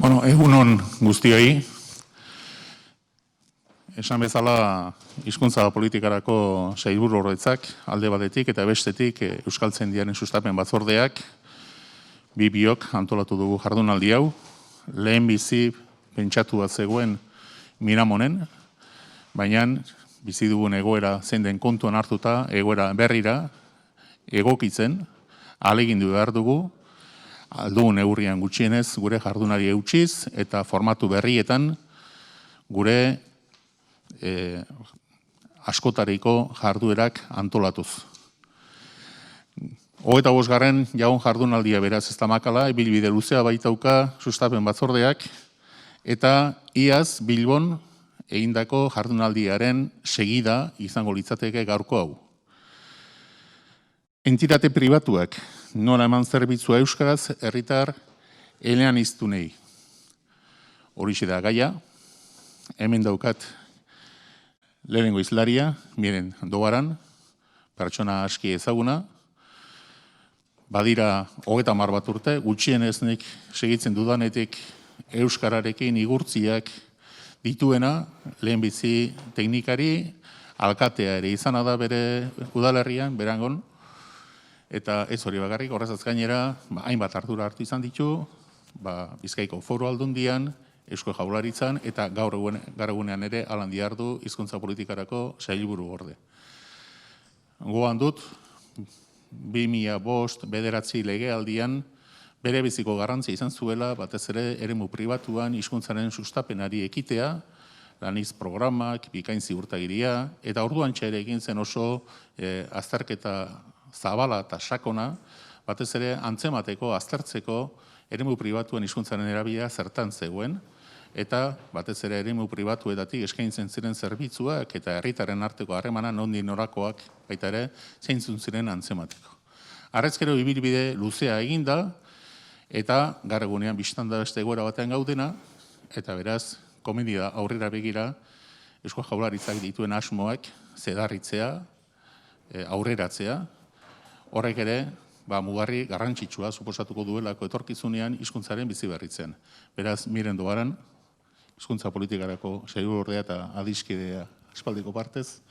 Egunon guztioi. Esan bezala, hizkuntza politikarako sailburuordetzak alde batetik eta bestetik Euskaltzaindiaren sustapen batzordeak biok antolatu dugu jardunaldi hau. Lehenbizi pentsatu bat zegoen Miramonen, baina bizi dugun egoera zein den kontuan hartuta, egoera berrira egokitzen, ahalegindu behar dugu, aldugun neurrian gutxienez gure jardunari eutsiz eta formatu berrietan gure askotariko jarduerak antolatuz. 25. jaun jardunaldia beraz ez da makala, ibilbide luzea baitauka sustapen batzordeak, eta iaz Bilbon egindako jardunaldiaren segida izango litzateke gaurko hau. Entitate pribatuak nola eman zerbitzua euskaraz herritar eleaniztunei. Horixe da gaia, hemen daukat lehenengo izlaria, miren Dogaran, pertsona aski ezaguna, badira 30 bat urte, gutxienez nik segitzen dudanetik euskararekin igurtziak dituena, lehenbizi teknikari, alkatea ere izana da bere udalerrian, Berangon, eta ez hori bakarrik, horrezaz gainera, hainbat ardura hartu izan ditu, Bizkaiko Foru Aldundian, Eusko Jaurlaritzan, eta gaur egunean ere alan dihardu hizkuntza politikarako sailburu orde. Goan dut, 2005-2009 legealdian bere biziko garrantzia izan zuela, batez ere eremu pribatuan hizkuntzaren sustapenari ekitea, laniz programak, bikain ziurtagiria, eta orduan txere egin zen oso azterketa zabala eta sakona, batez ere antzemateko, aztertzeko, eremu pribatuen hizkuntzaren erabilera zertan zegoen, eta batez ere eremu pribatuetatik eskaintzen ziren zerbitzuak eta herritaren arteko harremana nondik norakoak baita ere zeintzun ziren antzemateko. Harrezkero ibilbide luzea eginda, eta gaur egunean bistan da beste egoera batean gaudena, eta beraz, komedia aurrera begira, Eusko Jaurlaritzak dituen asmoak zedarritzea, aurreratzea, horrek ere, mugarri garrantzitsua suposatuko duelako etorkizunean hizkuntzaren bizi berritzen. Beraz, miren Dogaran, hizkuntza politikarako sailburuordea eta adiskidea aspaldiko partez,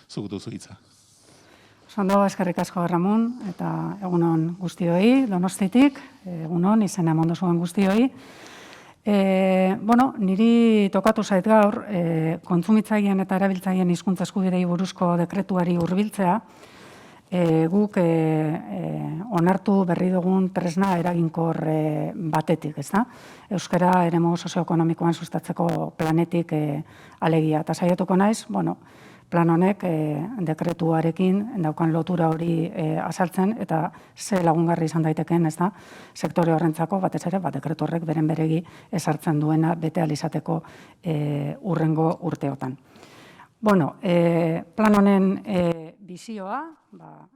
zuk duzu hitza. Ondo, eskerrik asko Ramon, eta egunon guztioi, Donostitik, egunon, izena eman duzuen guztioi. Niri tokatu zait gaur, kontsumitzaileen eta erabiltzaileen hizkuntza eskubidei buruzko dekretuari hurbiltzea, guk onartu berri dugun tresna eraginkor batetik, ez da? Euskara eremu sozioekonomikoan sustatzeko planetik alegia. Eta saiatuko naiz, plan honek dekretuarekin daukan lotura hori azaltzen, eta ze lagungarri izan daiteken, ez da? Sektore horrentzako, batez ere, dekretu horrek beren beregi ezartzen duena bete alizateko hurrengo urteotan. Plan honen bizioa,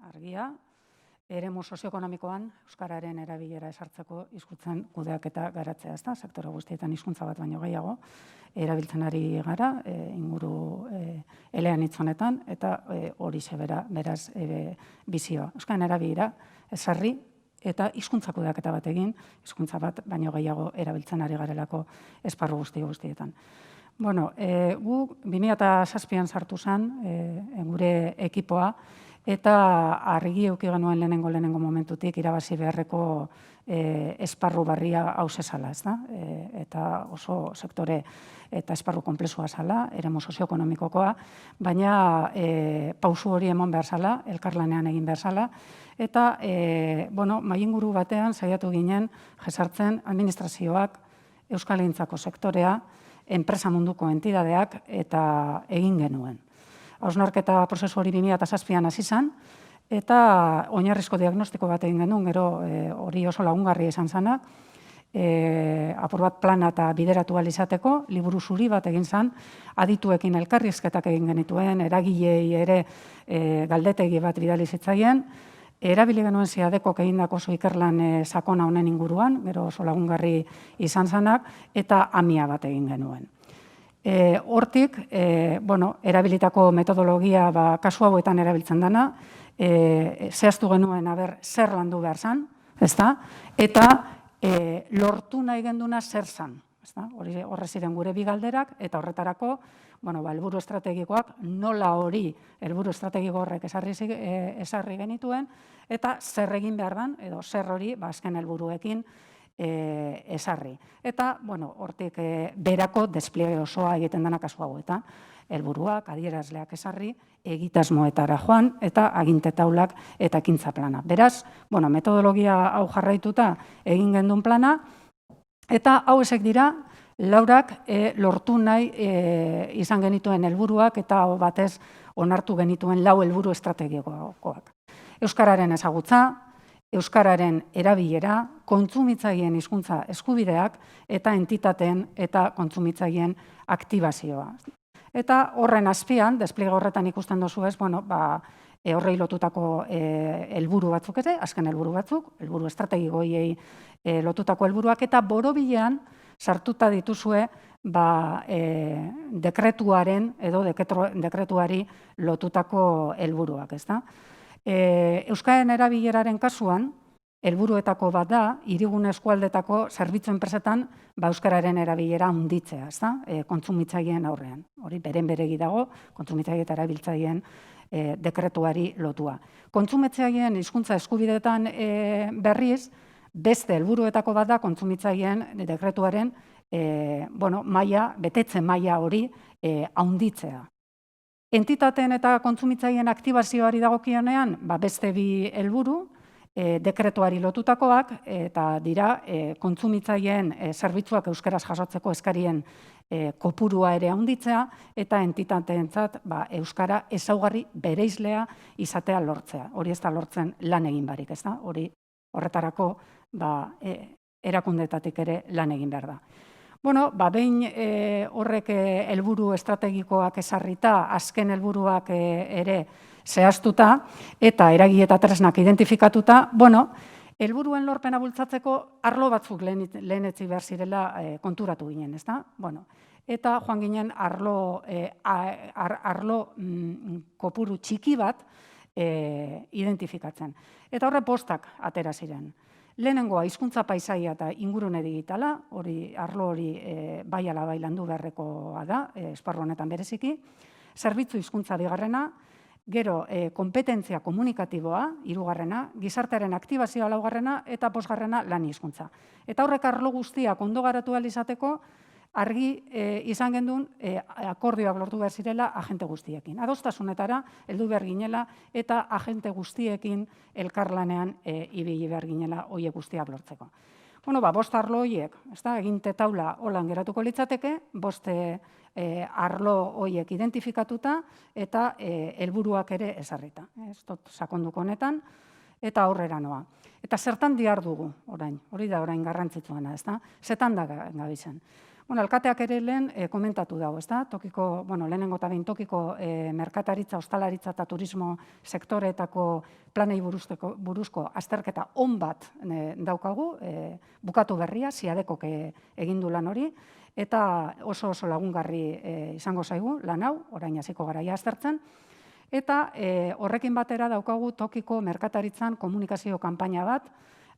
argia, eremu sozioekonomikoan euskararen erabilera esartzeko hizkuntzen kudeaketa garatzea, ez da? Sektore guztietan hizkuntza bat baino gehiago erabiltzen ari gara, inguru eleanitz honetan, eta hori beraz bizioa. Euskararen erabilera ezarri eta hizkuntza kudeaketa bat egin, hizkuntza bat baino gehiago erabiltzen ari garelako esparru guztietan. Gu 2007an sartu zen gure ekipoa, eta argi eduki genuen lehenengo momentutik irabazi beharreko esparru barria hau zezala, ez da? Eta oso sektore eta esparru konplexua zala, eremu sozioekonomikokoa, baina pausu hori eman behar zala, elkarlanean egin behar zala, eta mahainguru batean saiatu ginen jesartzen administrazioak, euskalentzako sektorea, enpresa munduko entidadeak eta egin genuen. Hausnarketa prozesu hori 2007an hasi zen, eta oinarrizko diagnostiko bat egin genuen, gero hori oso lagungarri izan zena, apur bat plana eta bideratu ahal izateko, liburu zuri bat egin zen, adituekin elkarrizketak egin genituen, eragilei ere galdetegi bat bidali zitzaien, erabili genuen ziadekok egindako oso ikerlan sakona honen inguruan, gero oso lagungarri izan zenak, eta amia bat egin genuen. Hortik, erabilitako metodologia kasu hauetan erabiltzen dena, zehaztu genuen zer landu behar zen, eta lortu nahi genduna zer zen. Horre ziren gure bi galderak, eta horretarako, helburu estrategikoak, nola hori helburu estrategiko horrek esarri genituen, eta zer egin behar dan, edo zer hori azken helburuekin esarri. Eta, hortik berako despliege osoa egiten dena kasu hau, eta helburuak, adierazleak esarri, egitasmoetara joan, eta aginte taulak eta ekintza plana. Beraz, metodologia hau jarraituta egin gendun plana, eta hau esek dira, laurak lortu nahi izan genituen helburuak eta batez onartu genituen lau helburu estrategikoak. Euskararen ezagutza, euskararen erabilera, kontsumitzaileen hizkuntza eskubideak eta entitateen eta kontsumitzaileen aktibazioa. Eta horren azpian, despliege horretan ikusten dozu ez, horrei lotutako helburu batzuk ere, azken helburu batzuk, helburu estrategikoiei lotutako helburuak, eta borobilean sartuta dituzue dekretuaren edo dekretuari lotutako helburuak, ezta? Euskararen erabileraren kasuan, helburuetako bat da, hirigune eskualdetako zerbitzu enpresetan euskararen erabilera handitzea, ezta? Kontsumitzaileen aurrean. Hori beren beregi dago, kontsumitzaile eta erabiltzaileen dekretuari lotua. Kontsumitzaileen hizkuntza eskubideetan berriz, beste helburuetako bat da kontsumitzaileen dekretuaren betetze maila hori handitzea. Entitateen eta kontsumitzaileen aktibazioari dagokionean, beste bi helburu, dekretuari lotutakoak, eta dira kontsumitzaileen zerbitzuak euskaraz jasotzeko eskarien kopurua ere handitzea, eta entitateentzat euskara ezaugarri bereizlea izatea lortzea. Hori ez da lortzen lan egin barik, ez da? Horretarako erakundeetatik ere lan egin behar da. Behin horrek helburu estrategikoak esarrita, azken helburuak ere zehaztuta eta eragile eta tresnak identifikatuta, helburuen lorpena bultzatzeko arlo batzuk lehenetzi behar zirela konturatu ginen, ezta? Eta joan ginen arlo kopuru txiki bat identifikatzen. Eta horre postak atera ziren. Lehenengoa, hizkuntza paisaia eta ingurune digitala, arlo hori bai ala bai landu beharrekoa da, esparru honetan bereziki. Zerbitzu hizkuntza bigarrena, gero kompetentzia komunikatiboa, hirugarrena, gizartearen aktibazioa laugarrena, eta bosgarrena lan hizkuntza. Eta horrek arlo guztiak ondo garatu ahal izateko, argi izan gendun akordioak lortu behar zirela agente guztiekin. Adostasunetara heldu behar ginela eta agente guztiekin elkarlanean ibili behar ginela horiek guztiak lortzeko. Bost arlo horiek, eginte taula holan geratuko litzateke, bost arlo horiek identifikatuta eta helburuak ere ezarrita. Ez dut sakonduko honetan eta aurrera noa. Eta zertan dihar dugu orain, hori da orain garrantzitsuena, zetan da gabizen. Alkateak ere lehen komentatu dago, lehenengo eta behin tokiko merkataritza, ostalaritza eta turismo sektoreetako planei buruzko azterketa on bat daukagu, bukatu berria, ziadekok egin du lan hori, eta oso lagungarri izango zaigu lan hau, orain hasiko garaia aztertzen, eta horrekin batera daukagu tokiko merkataritzan komunikazio kanpaina bat,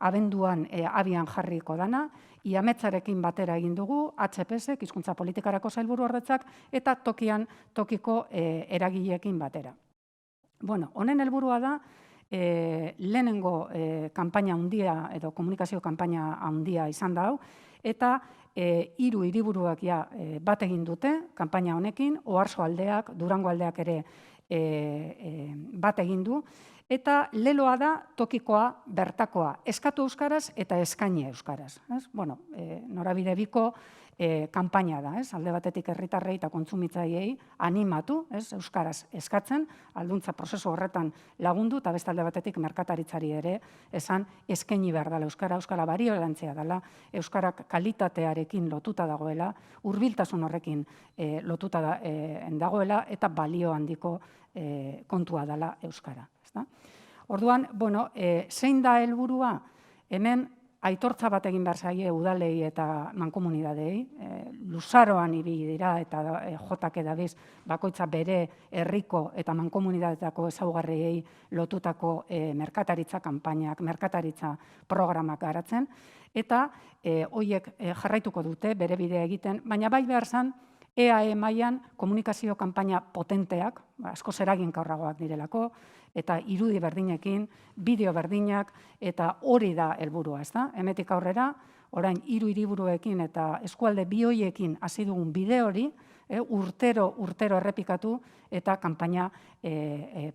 abenduan abian jarriko dana, IAMETzarekin batera egin dugu, HPS, hizkuntza politikarako sailburu ordetzak, eta tokiko eragileekin batera. Honen helburua da, lehenengo kanpaina handia edo komunikazio kanpaina handia izan da hau, eta 3 hiriburuak bat egin dute kanpaina honekin, Oarsoaldeak, Durango aldeak ere bat egin du, eta leloa da tokikoa bertakoa, eskatu euskaraz eta eskaini euskaraz. Norabide biko kanpaina da, alde batetik herritarrei eta kontsumitzaileei animatu, euskaraz eskatzen, alduntza prozesu horretan lagundu, eta beste alde batetik merkataritzari ere esan eskaini behar dela euskara bariolantzea dela, euskarak kalitatearekin lotuta dagoela, hurbiltasun horrekin lotuta dagoela, eta balio handiko kontua dela euskara. Orduan, zein da helburua? Hemen aitortza bat egin behar zaie udalei eta mankomunidadei, luzaroan ibili dira eta jotak edabiz bakoitza bere herriko eta mankomunidadetako ezaugarriei lotutako merkataritza kanpainak, merkataritza programak garatzen, eta horiek jarraituko dute bere bidea egiten, baina bai behar zen EAE mailan komunikazio kanpaina potenteak, askoz eraginkorragoak direlako, eta irudi berdinekin, bideo berdinak, eta hori da helburua, ezta? Hemetik aurrera, orain 3 hiriburuekin eta eskualde bi horiekin hasi dugun bide hori, urtero errepikatu eta kanpaina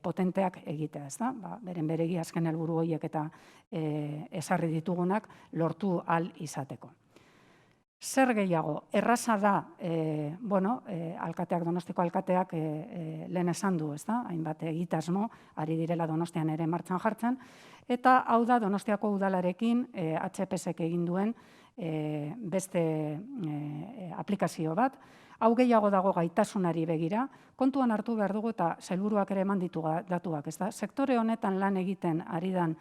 potenteak egitea, ezta? Beren beregi azken helburu horiek eta ezarri ditugunak lortu ahal izateko. Zer gehiago, erraza da, alkateak, Donostiko alkateak lehen esan du, ezta? Hainbat egitasmo, ari direla Donostian ere martxan jartzen, eta hau da Donostiako udalarekin HPSek egin duen beste aplikazio bat. Hau gehiago dago gaitasunari begira, kontuan hartu behar dugu eta sailburuak ere eman ditu datuak, ezta? Sektore honetan lan egiten ari dan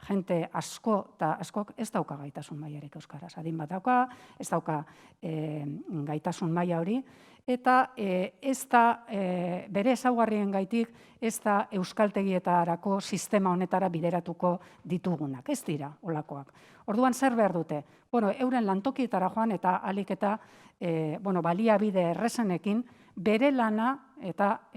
jente asko eta askok ez dauka gaitasun mailarik euskaraz. Adin bat dauka, ez dauka gaitasun maila hori, eta ez da bere ezaugarrien gaitik ez da euskaltegietarako sistema honetara bideratuko ditugunak. Ez dira olakoak. Orduan zer behar dute? Euren lantokietara joan eta alik eta baliabide errezenekin bere lana eta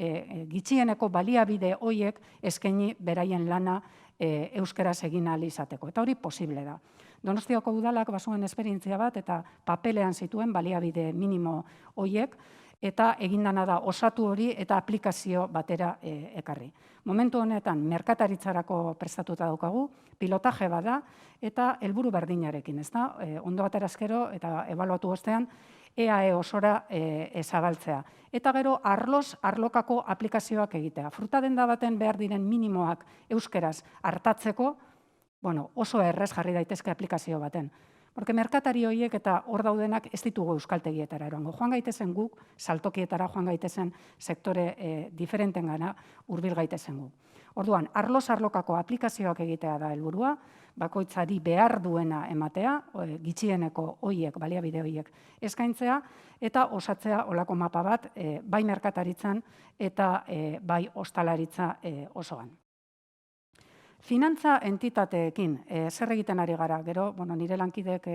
gitxieneko baliabide hoiek eskaini beraien lana euskaraz egin ahal izateko. Eta hori posible da. Donostiako udalak bazuen esperientzia bat eta papelean zituen baliabide minimo hoiek eta egindana da osatu hori eta aplikazio batera ekarri. Momentu honetan merkataritzarako prestatuta daukagu, pilotaje bada eta helburu berdinarekin, ezta? Ondo aterazkero eta ebaluatu ostean EAE osora zabaltzea. Eta gero arlokako aplikazioak egitea. Fruta denda baten behar diren minimoak euskeraz hartatzeko, oso errez jarri daitezke aplikazio baten. Porque merkatari horiek eta hor daudenak ez ditugu euskaltegietara eroango. Joan gaitezen guk, saltokietara joan gaitezen sektore diferentengana hurbil gaitezen guk. Orduan, arlokako aplikazioak egitea da helburua, bakoitzari behar duena ematea, gitxieneko hoiek, baliabide hoiek eskaintzea, eta osatzea olako mapa bat bai merkataritzan eta bai ostalaritza osoan. Finantza entitateekin zer egiten ari gara, gero, nire lankideek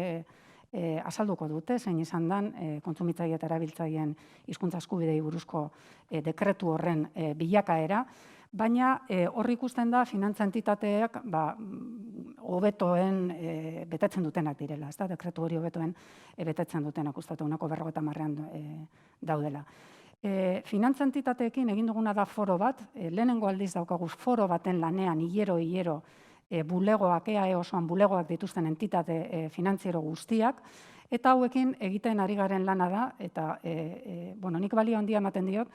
azalduko dute, zein izan dan kontsumitzaile eta erabiltzaileen hizkuntza eskubidei buruzko dekretu horren bilakaera, baina hor ikusten da finantza entitateak hobetoen betetzen dutenak direla, ez da, dekretu hori hobetoen betetzen dutenak, ustatu honako 50 daudela. Finantza entitateekin egin duguna da foro bat, lehenengo aldiz daukagu foro baten lanean hilero bulegoak, EAE osoan bulegoak dituzten entitate finantziero guztiak, eta hauekin egiten ari garen lana da, eta nik balio handia ematen diot,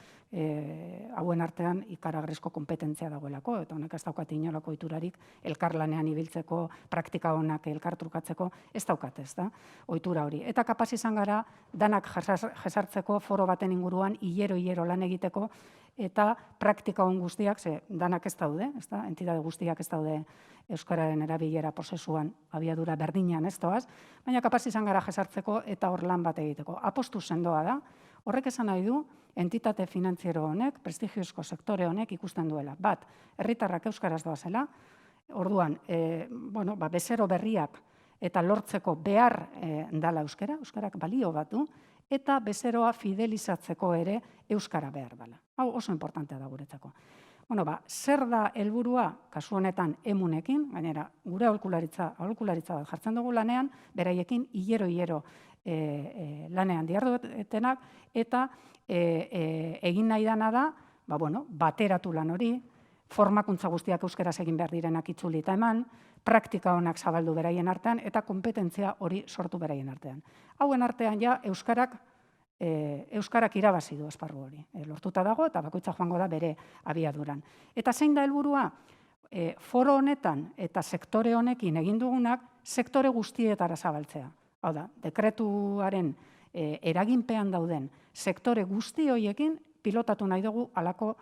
hauen artean ikaragarrizko konpetentzia dagoelako, eta honek ez daukat inolako ohiturarik elkarlanean ibiltzeko, praktika honak elkartrukatzeko, ez daukat, ez da, ohitura hori. Eta kapaz izan gara, danak jesartzeko foro baten inguruan, hilero lan egiteko, eta praktika hon guztiak, danak ez daude, entitate guztiak ez daude euskararen erabilera prozesuan abiadura berdinean ez doaz, baina kapaz izan gara jesartzeko eta hor lan bat egiteko. Apostu sendoa da, horrek esan nahi du, entitate finantziero honek, prestigiozko sektore honek ikusten duela. Bat, herritarrak euskaraz doazela, orduan, bezero berriak eta lortzeko behar dala euskarak balio bat du, eta bezeroa fidelizatzeko ere euskara behar dela. Hau oso importantea da guretzako. Zer da helburua kasu honetan emunekin, gainera gure aholkularitza bat jartzen dugu lanean, beraiekin hilero lanean diharduetenak, eta egin nahi dana da, bateratu lan hori, formakuntza guztiak euskaraz egin behar direnak itzuli eta eman, praktika honak zabaldu beraien artean, eta kompetentzia hori sortu beraien artean. Hauen artean ja euskarak irabazi du esparru hori. Lortuta dago eta bakoitza joango da bere abiaduran. Eta zein da helburua? Foro honetan eta sektore honekin egin dugunak sektore guztietara zabaltzea. Hau da, dekretuaren eraginpean dauden sektore guzti horiekin pilotatu nahi dugu halako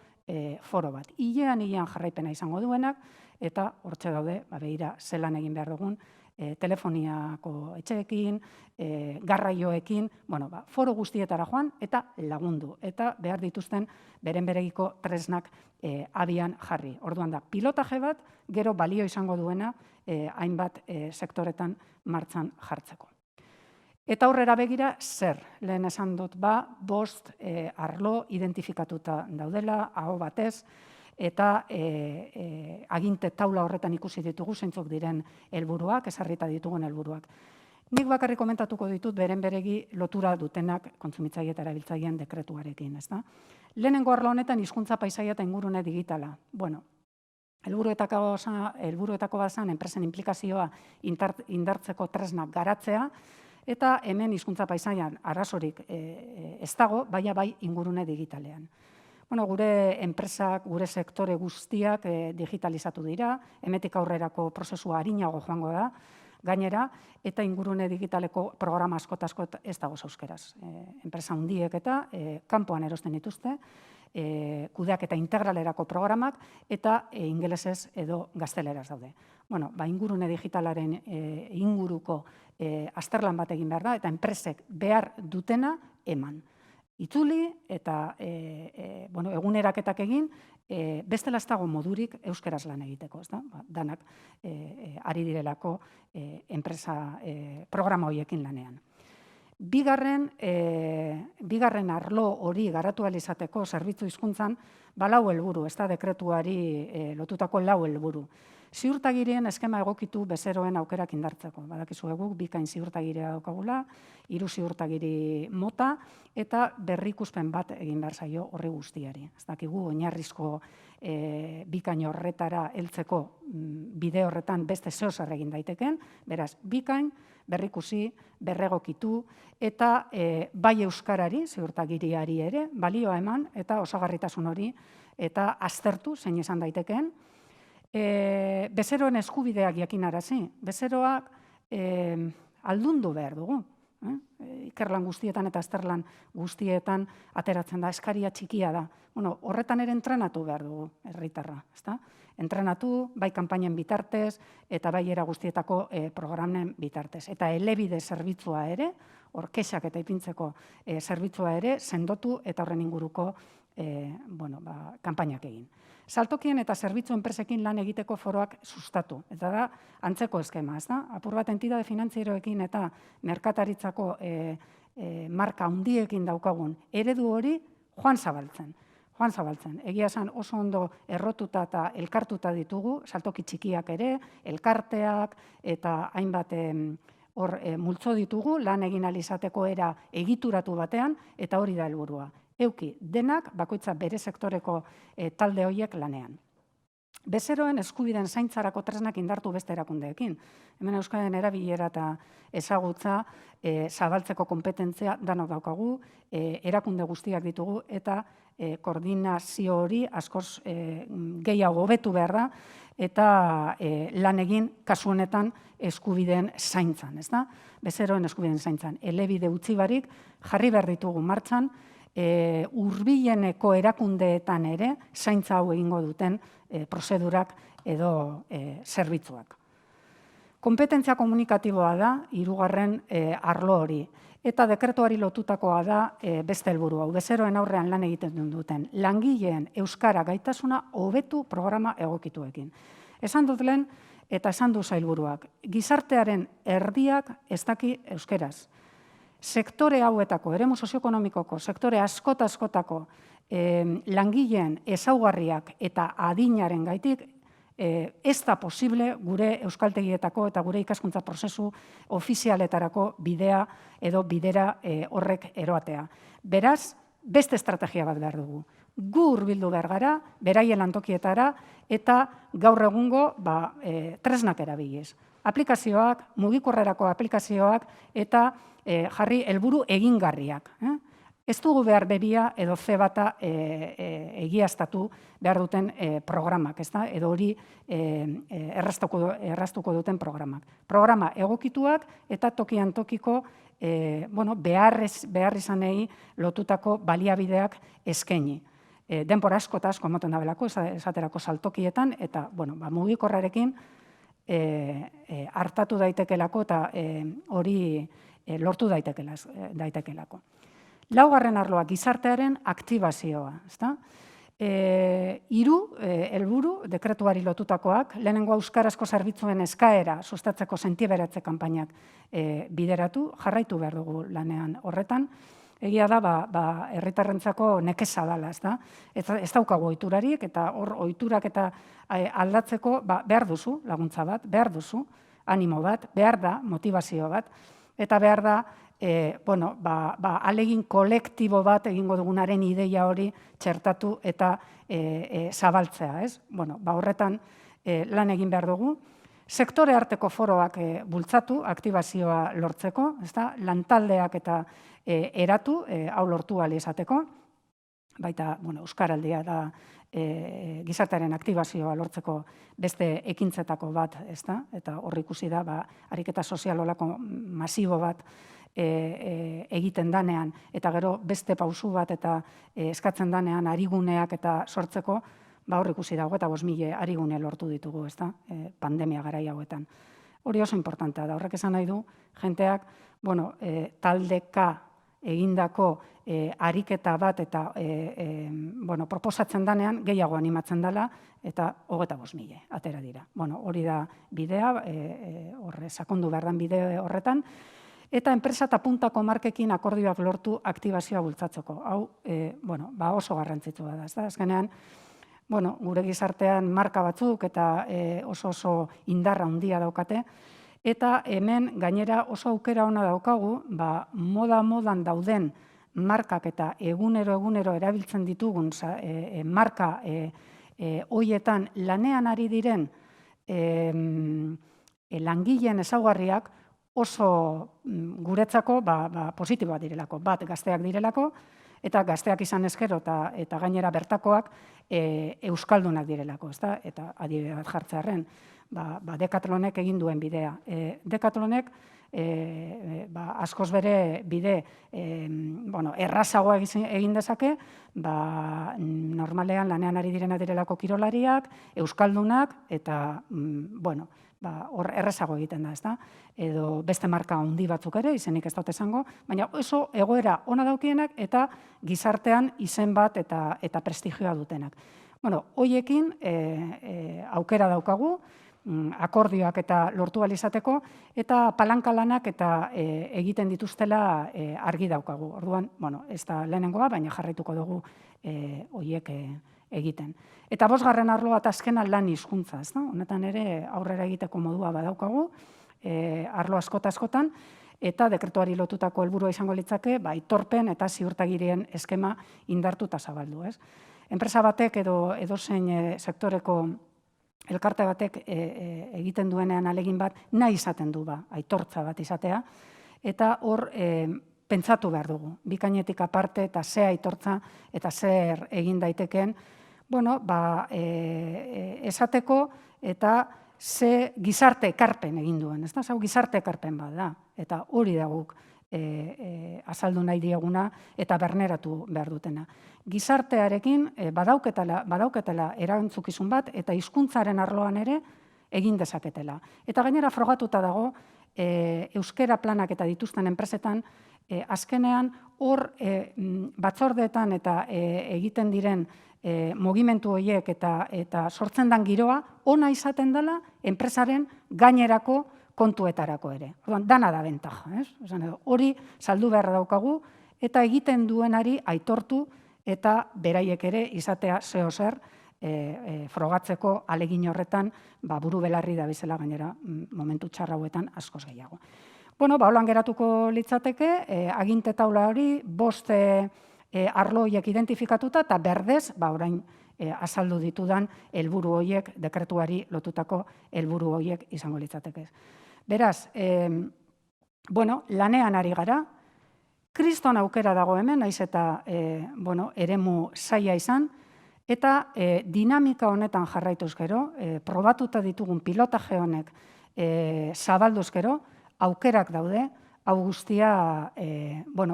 foro bat. Hilean jarraipena izango duenak eta hortxe daude, begira zelan egin behar dugun telefoniako etxeekin, garraioekin, foro guztietara joan eta lagundu. Eta behar dituzten beren beregiko tresnak abian jarri. Orduan da, pilotaje bat, gero balio izango duena hainbat sektoretan martxan jartzeko. Eta aurrera begira, zer? Lehen esan dut, 5 arlo identifikatuta daudela, aho batez, eta aginte taula horretan ikusi ditugu zeintzuk diren helburuak, ezarrita ditugun helburuak. Nik bakarrik komentatuko ditut beren beregi lotura dutenak kontsumitzaile eta erabiltzaileen dekretuarekin, ezta? Lehenengo arlo honetan hizkuntza paisaia eta ingurune digitala. Helburuetako bat zen enpresen inplikazioa indartzeko tresnak garatzea, eta hemen hizkuntza paisaian arazorik ez dago, bai ingurune digitalean. Gure enpresak, gure sektore guztiak digitalizatu dira, hemetik aurrerako prozesua arinago joango da, gainera, eta ingurune digitaleko programa asko ez dago euskeraz. Enpresa handiek eta kanpoan erosten dituzte, kudeaketa integralerako programak eta ingelesez edo gazteleraz daude. Ingurune digitalaren inguruko azterlan bat egin behar da, eta enpresek behar dutena eman. Itzuli eta eguneraketak egin, bestela ez dago modurik euskeraz lan egiteko, danak ari direlako enpresa programa horiekin lanean. Bigarren arlo hori garatu ahal izateko zerbitzu hizkuntzan, 4 helburu, ez da dekretuari lotutako 4 helburu. Ziurtagirien eskema egokitu bezeroen aukerak indartzeko. Badakizu guk bikain ziurtagiria daukagula, 3 ziurtagiri mota, eta berrikuspen bat egin behar zaio horri guztiari. Ez dakigu oinarrizko bikain horretara heltzeko bide horretan beste zeozer egin daiteken, beraz, bikain, berrikusi, berregokitu, eta bai euskarari, ziurtagiriari ere, balioa eman, eta osagarritasun hori, eta aztertu zein izan daiteken. Bezeroen eskubideak jakinarazi. Bezeroak aldundu behar dugu. Ikerlan guztietan eta azterlan guztietan ateratzen da, eskaria txikia da. Horretan ere entrenatu behar dugu, herritarra. Entrenatu, bai kanpainen bitartez, eta bai era guztietako programen bitartez. Eta elebide zerbitzua ere, kexak eta ipintzeko zerbitzua ere, sendotu eta horren inguruko kanpainak egin. Saltokien eta zerbitzu enpresekin lan egiteko foroak sustatu. Eta da, antzeko eskema, ez da? Apur bat entidade finantzieroekin eta merkataritzako marka handiekin daukagun eredu hori joan zabaltzen. Egia esan oso ondo errotuta eta elkartuta ditugu, saltoki txikiak ere, elkarteak eta hainbat multzo ditugu, lan egin ahal izateko era egituratu batean, eta hori da helburua. Euki, denak bakoitza bere sektoreko talde horiek lanean. Bezeroen eskubideen zaintzarako tresnak indartu beste erakundeekin. Hemen euskaren erabilera eta ezagutza zabaltzeko kompetentzia danok daukagu, erakunde guztiak ditugu, eta koordinazio hori askoz gehiago hobetu behar da, eta lan egin kasu honetan eskubideen zaintzan, ez da? Bezeroen eskubideen zaintzan. Elebide utzi barik jarri behar ditugu martxan, hurbileneko erakundeetan ere zaintza hau egingo duten prozedurak edo zerbitzuak. Kompetentzia komunikatiboa da, 3. arlo hori, eta dekretuari lotutakoa da beste helburu hau. Bezeroen aurrean lan egiten duten langileen euskara gaitasuna hobetu programa egokituekin. Esan dut lehen eta esan du sailburuak, gizartearen erdiak ez daki euskeraz. Sektore hauetako, eremu sozioekonomikoko, sektore askotako langileen ezaugarriak eta adinaren gaitik, ez da posible gure euskaltegietako eta gure ikaskuntza prozesu ofizialetarako bidea edo bidera horrek eroatea. Beraz, beste estrategia bat behar dugu. Gu hurbildu behar gara, beraien lantokietara, eta gaur egungo tresnak erabiliz. Aplikazioak, mugikorrerako aplikazioak, eta jarri helburu egingarriak. Ez dugu behar bebia edo ze bata egiaztatu behar duten programak, edo hori erraztuko duten programak. Programa egokituak eta tokian tokiko behar izanei lotutako baliabideak eskaini. Denbora asko eta asko ematen dabelako, esaterako saltokietan, eta mugikorrarekin hartatu daitekelako eta hori lortu daitekelako. Laugarren arloa, gizartearen aktibazioa, ezta? 3 helburu dekretuari lotutakoak, lehenengo euskarazko zerbitzuen eskaera sustatzeko sentiberatze kanpainak bideratu, jarraitu behar dugu lanean horretan. Egia da, herritarrentzako nekeza dela, ezta? Ez daukagu ohiturarik eta hor ohiturak eta aldatzeko behar duzu laguntza bat, behar duzu animo bat, behar da motivazio bat, eta behar da alegin kolektibo bat egingo dugunaren ideia hori txertatu eta zabaltzea, ez? Horretan lan egin behar dugu. Sektore arteko foroak bultzatu, aktibazioa lortzeko, ezta? Lantaldeak eta eratu, hau lortu ahal izateko. Baita, euskaraldia da gizartearen aktibazioa lortzeko beste ekintzetako bat, ezta? Eta hor ikusi da, ariketa sozial olako masibo bat egiten danean, eta gero beste pausu bat eta eskatzen danean ariguneak eta sortzeko, hor ikusi da, 25.000 arigune lortu ditugu, ezta? Pandemia garai hauetan. Hori oso importantea da, horrek esan nahi du, jenteak, taldeka egindako ariketa bat eta proposatzen danean gehiago animatzen dela eta 25.000 atera dira. Hori da bidea, sakondu behar den bide horretan, eta enpresa eta puntako markekin akordioak lortu aktibazioa bultzatzeko. Hau oso garrantzitsua da, ez da? Azkenean, gure gizartean marka batzuk eta oso indarra handia daukate, eta hemen gainera oso aukera ona daukagu, modan dauden markak eta egunero erabiltzen ditugun marka hoietan lanean ari diren langileen ezaugarriak oso guretzako positiboak direlako, bat gazteak direlako, eta gazteak izan ezkero eta gainera bertakoak euskaldunak direlako, eta adibide bat jartzearren, Decathlonek egin duen bidea. Decathlonek askoz bere bide errazagoa egin dezake, normalean lanean ari direlako kirolariak, euskaldunak, eta hor errazago egiten da, ezta? Edo beste marka handi batzuk ere, izenik ez dut esango, baina oso egoera ona daukienak eta gizartean izen bat eta prestigioa dutenak. Hoiekin aukera daukagu, akordioak eta lortu ahal izateko, eta palanka lanak eta egiten dituztela argi daukagu. Orduan, ez da lehenengoa, baina jarraituko dugu hoiek egiten. Eta 5. arloa eta azkena lan hizkuntza, ez da? Honetan ere aurrera egiteko modua badaukagu, arlo askotan, eta dekretuari lotutako helburua izango litzake, aitorpen eta ziurtagirien eskema indartu eta zabaldu, ez? Enpresa batek edo edozein sektoreko elkarte batek egiten duenean alegin bat, nahi izaten du aitortza bat izatea, eta hor pentsatu behar dugu, bikainetik aparte eta ze aitortza eta zer egin daitekeen, esateko eta ze gizarte ekarpen egin duen, ez da? Zau gizarte ekarpen bat da, eta hori da guk azaldu nahi dieguna eta berneratu behar dutena. Gizartearekin badauketela erantzukizun bat eta hizkuntzaren arloan ere egin dezaketela. Eta gainera frogatuta dago euskera planak eta dituzten enpresetan azkenean hor batzordeetan eta egiten diren mugimendu horiek eta sortzen den giroa ona izaten dela enpresaren gainerako kontuetarako ere. Dana da bentaja, hori saldu beharra daukagu eta egiten duenari aitortu eta beraiek ere izatea zeo zer frogatzeko alegin horretan buru belarri da bezala gainera momentu txar hauetan askoz gehiago. Holan geratuko litzateke, aginte taula hori 5 arlo horiek identifikatuta eta berdez, orain azaldu ditudan helburu horiek, dekretuari lotutako helburu horiek izango litzateke. Beraz, lanean ari gara, kriston aukera dago hemen, naiz eta eremu zaila izan, eta dinamika honetan jarraituz gero, probatuta ditugun pilotaje honek zabalduz gero, aukerak daude, hau guztia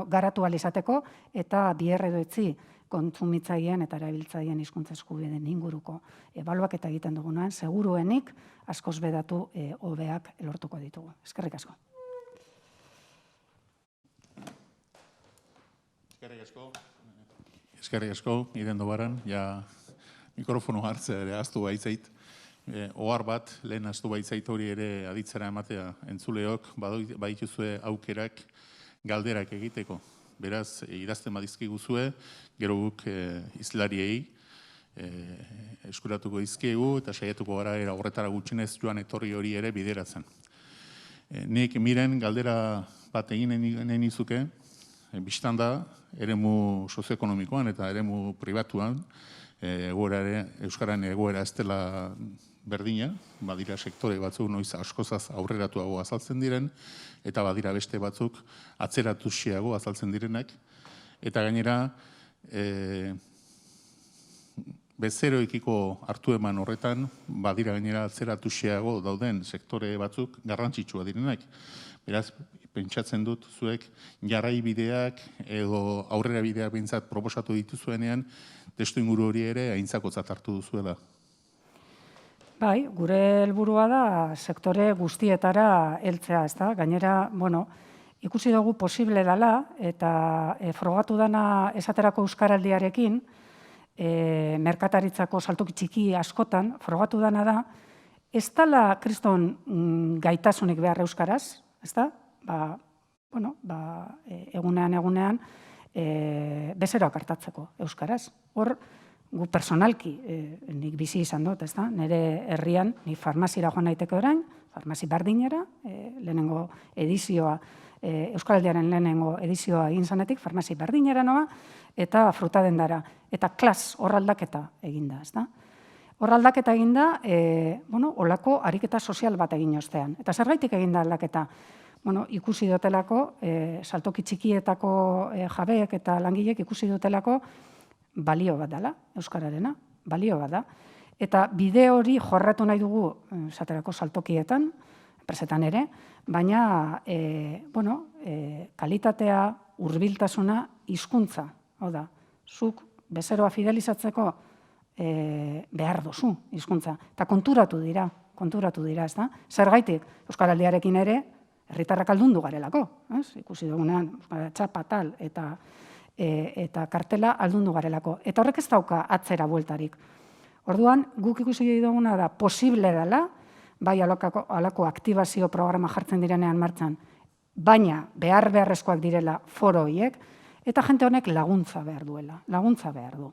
garatu ahal izateko, eta biherredoetzi kontsumitzaileen eta erabiltzaileen hizkuntza eskubideen inguruko ebaluaketa egiten dugunean, seguruenik askoz bedatu hobeak lortuko ditugu. Eskerrik asko. Eskerrik asko, irendo baran, ja mikrofono hartzea ere aztu baitzait. Ohar bat, lehen aztu baitzait hori ere aditzera ematea entzuleok, badituzue aukerak galderak egiteko. Beraz, idazten badizkiguzue, gero guk izlariei eskuratuko dizkiegu eta saiatuko gara era horretara gutxinez joan etorri hori ere bideratzen. Nik miren galdera bat egin nahi nizuke, bistan da, eremu sozioekonomikoan eta eremu pribatuan, Euskararen egoera ez dela berdina, badira sektore batzuk noiz askozaz aurreratuago azaltzen diren, eta badira beste batzuk atzeratusiago azaltzen direnak, eta gainera, bezeroekiko hartu eman horretan, badira gainera atzeratusiago dauden sektore batzuk garrantzitsua direnak. Beraz, pentsatzen dut zuek jarraibideak edo aurrera bideak behintzat proposatu dituzuenean, testu inguru hori ere aintzakotzat hartu duzuela. Bai, gure helburua da sektore guztietara heltzea, ezta? Gainera, ikusi dugu posible dela eta frogatu dana esaterako euskaraldiarekin, merkataritzako saltoki txiki askotan frogatu dana da, ez dela kriston gaitasunik behar euskaraz, ezta? Egunean bezeroak hartatzeko euskaraz. Hor, gu personalki, nik bizi izan dut, ezta? Nire herrian, nik farmazira joan naiteke orain, farmazi berdinera, lehenengo edizioa, euskaraldiaren lehenengo edizioa egin zanetik, farmazi berdinera noa, eta frutadendara. Eta klas hor aldaketa eginda, ezta? Hor aldaketa eginda, olako ariketa sozial bat egin ostean. Eta zergaitik eginda aldaketa? Ikusi dutelako, saltoki txikietako jabeek eta langileek ikusi dutelako balio bat dela, euskararena, balio bat da. Eta bide hori jorratu nahi dugu, esaterako saltokietan, enpresetan ere, baina, kalitatea, hurbiltasuna, hizkuntza, hau da, zuk bezeroa fidelizatzeko behar duzu hizkuntza. Eta konturatu dira, ez da? Zergaitik, euskaraldiarekin ere, herritarrak aldundu garelako, ikusi dugunean, txapatal eta kartela aldundu garelako. Eta horrek ez dauka atzera bueltarik. Orduan, guk ikusi duguna da posible dela, bai alako aktibazio programa jartzen direnean martxan, baina beharrezkoak direla foro horiek, eta jente honek laguntza behar duela, laguntza behar du.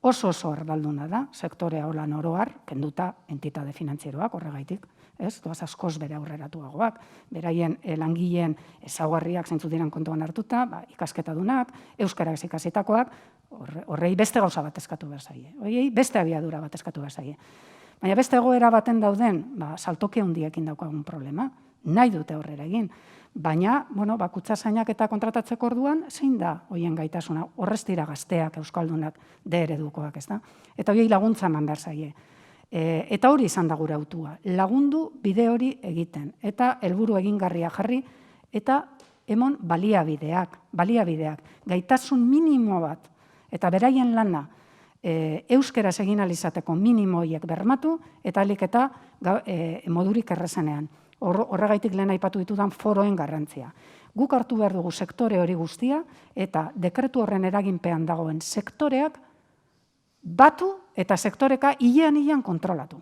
Oso erdalduna da, sektorea holan oroar, kenduta entitate finantzieroak horregaitik, doaz askoz bere aurreratuagoak, beraien langileen ezaugarriak zeintzuk diren kontuan hartuta, ikasketadunak, euskaraz ikasitakoak, horrei beste gauza bat eskatu behar zaie, horiei beste abiadura bat eskatu behar zaie. Baina beste egoera baten dauden, saltoki handiekin daukagun problema, nahi dute horrera egin. Baina, kutsasainak eta kontratatzeko orduan, zein da hoien gaitasuna, horrez dira gazteak, euskaldunak, eredukoak, ez da? Eta horiei laguntza eman behar zaie. Eta hori izan da gure autua, lagundu bide hori egiten, eta helburu egingarria jarri, eta emon baliabideak, gaitasun minimo bat, eta beraien lana euskeraz egin alizateko minimo horiek bermatu, eta alik eta modurik errezenean. Horregaitik lehen aipatu ditudan foroen garrantzia. Guk hartu behar dugu sektore hori guztia, eta dekretu horren eraginpean dagoen sektoreak batu eta sektoreka hilean kontrolatu.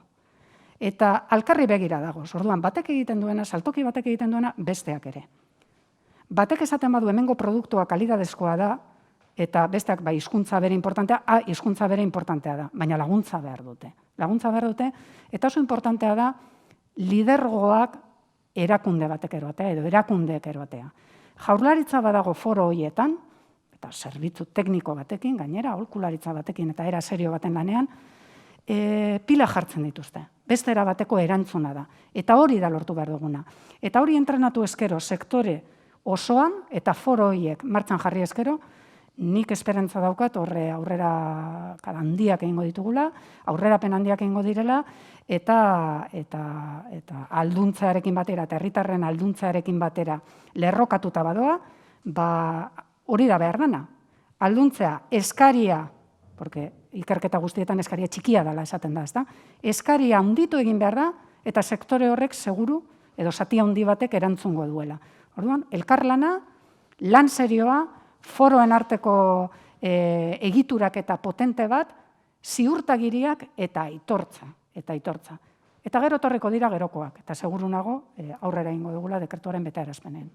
Eta alkarri begira dagoz, orduan batek egiten duena, saltoki batek egiten duena, besteak ere. Batek esaten badu hemengo produktua kalidadezkoa da, eta besteak hizkuntza bere importantea, hizkuntza bere importantea da, baina laguntza behar dute. Laguntza behar dute, eta oso importantea da, lidergoak erakunde batek eroatea, edo erakundeek eroatea. Jaurlaritza badago foro horietan, eta zerbitzu tekniko batekin, gainera, aholkularitza batekin eta era serio baten lanean, pila jartzen dituzte. Beste era bateko erantzuna da. Eta hori da lortu behar duguna. Eta hori entrenatu eskero sektore osoan eta foro horiek martxan jarri eskero, nik esperantza daukat horre aurrera handiak egingo ditugula, aurrerapen handiak egingo direla, eta alduntzarekin batera, eta herritarren alduntzarekin batera lerrokatuta badoa, hori da behar dana. Alduntzea, eskaria, porque ikerketa guztietan eskaria txikia dela esaten da, ezta? Eskaria handitu egin behar da, eta sektore horrek seguru, edo zati handi batek erantzungo duela. Orduan, elkarlana, lan serioa, foroen arteko egiturak eta potente bat, ziurtagiriak eta aitortza. Eta gero torriko dira gerokoak, eta seguru nago aurrera ingo dugula dekretuaren betearazpenen.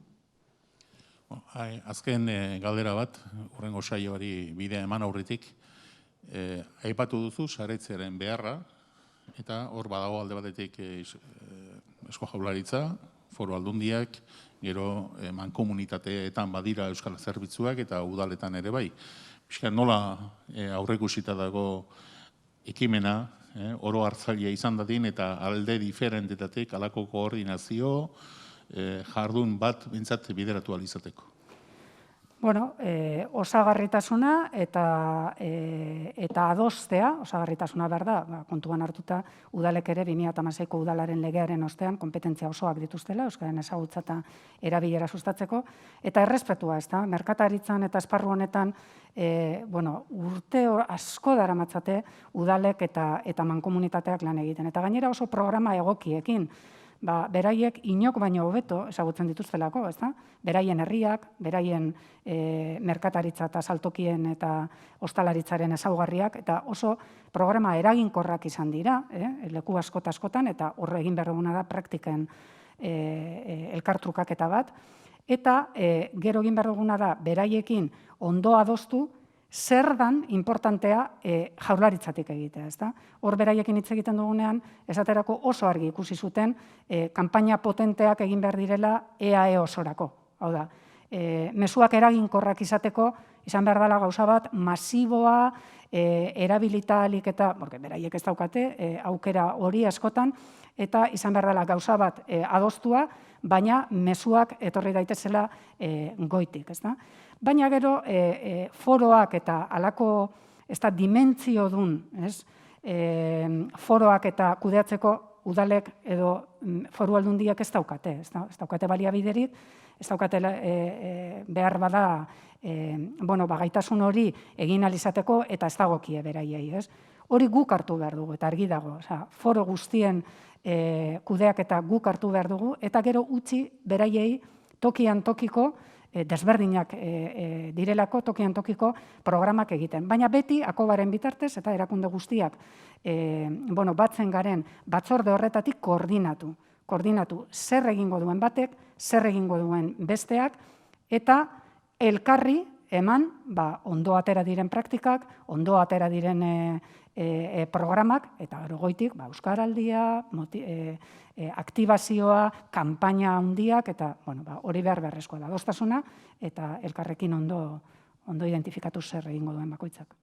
Azken galdera bat, hurrengo saioari bidea eman aurretik, aipatu duzu saretzearen beharra, eta hor badago alde batetik Eusko Jaurlaritza, Foru Aldundiak, gero mankomunitateetan badira euskal zerbitzuak eta udaletan ere bai. Bizka nola aurreikusita dago ekimena, oro hartzailea izan dadin eta alde diferentetatik alako koordinazio, jardun bat bintzat bideratu alizateko. Bueno, osagarritasuna eta adostea, osagarritasuna behar da, kontuan hartuta udalek ere 2016ko udalaren legearen ostean kompetentzia osoak dituztela, euskararen ezagutza eta erabilera sustatzeko, eta errespetua, ez da, merkataritzan eta esparru honetan, urte asko daramatzate udalek eta mankomunitateak lan egiten. Eta gainera oso programa egokiekin, beraiek inok baino hobeto ezagutzen dituztelako, ez da? Beraien herriak, beraien merkataritza eta saltokien eta ostalaritzaren ezaugarriak, eta oso programa eraginkorrak izan dira, leku askotan, eta horre egin behar duguna da praktiken elkartrukaketa bat, eta gero egin behar duguna da beraiekin ondo adostu, zer dan importantea Jaurlaritzatik egitea, ez da? Hor beraiekin hitz egiten dugunean, esaterako oso argi ikusi zuten kanpaina potenteak egin behar direla EAE osorako. Hau da, mezuak eraginkorrak izateko, izan behar dela gauza bat, masiboa, erabilitalik eta, beraiek ez daukate, aukera hori askotan, eta izan behar dela gauza bat adostua, baina mezuak etorri daitezela goitik, ez da? Baina gero foroak eta alako dimentsio dun foroak eta kudeatzeko udalek edo foru aldundiak ez daukate. Ez daukate baliabiderik, ez daukate behar bada gaitasun hori egin alizateko eta ez dagokie beraiei. Hori guk hartu behar dugu eta argi dago. Foro guztien kudeak eta guk hartu behar dugu eta gero utzi beraiei tokian tokiko desberdinak direlako tokian tokiko programak egiten. Baina beti akobaren bitartez eta erakunde guztiak batzen garen batzorde horretatik koordinatu zer egingo duen batek, zer egingo duen besteak, eta elkarri eman ondo atera diren praktikak, ondo atera diren programak, eta gero goitik euskaraldia, aktibazioa, kanpaina handiak, eta hori behar beharrezkoa da. Adostasuna eta elkarrekin ondo identifikatu zer egingo duen bakoitzak.